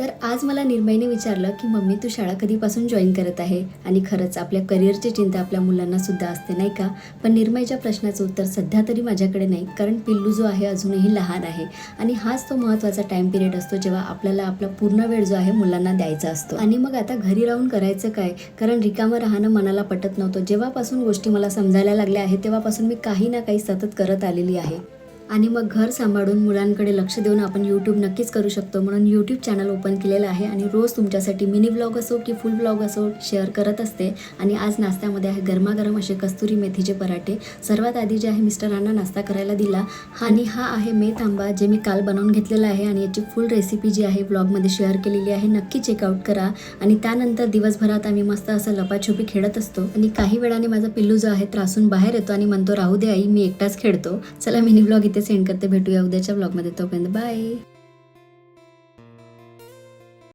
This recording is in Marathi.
तर आज मला निर्मयने विचारलं की मम्मी तू शाळा कधीपासून जॉईन करत आहे. आणि खरंच आपल्या करिअरची चिंता आपल्या मुलांना सुद्धा असते नाही का. पण निर्मयच्या प्रश्नाचं उत्तर सध्या तरी माझ्याकडे नाही, कारण पिल्लू जो आहे अजूनही लहान आहे आणि हाच तो महत्त्वाचा टाईम पिरियड असतो जेव्हा आपल्याला आपला पूर्ण वेळ जो आहे मुलांना द्यायचा असतो. आणि मग आता घरी राहून करायचं काय, कारण रिकामं राहणं मनाला पटत नव्हतं. जेव्हापासून गोष्टी मला समजायला लागल्या आहेत तेव्हापासून मी काही ना काही सतत करत आलेली आहे. आणि मग घर सांभाळून मुलांकडे लक्ष देऊन आपण यूट्यूब नक्कीच करू शकतो, म्हणून यूट्यूब चॅनल ओपन केलेलं आहे आणि रोज तुमच्यासाठी मिनी व्लॉग असो की फुल व्लॉग असो शेअर करत असते. आणि आज नाश्त्यामध्ये आहे गरमागरम असे कस्तुरी मेथीचे पराठे. सर्वात आधी जे आहे मिस्टरांना नाश्ता करायला दिला आणि हा आहे मेथ आंबा जे मी काल बनवून घेतलेला आहे आणि याची फुल रेसिपी जी आहे ब्लॉगमध्ये शेअर केलेली आहे, नक्की चेकआउट करा. आणि त्यानंतर दिवसभरात आम्ही मस्त असं लपाछुपी खेळत असतो आणि काही वेळाने माझा पिल्लू जो आहे त्रासून बाहेर येतो आणि म्हणतो राहू दे आई मी एकटाच खेळतो. चला मिनी व्लॉग इथे सेंड करते, भेटूया उद्याच्या व्लॉगमध्ये. तोपर्यंत बाय.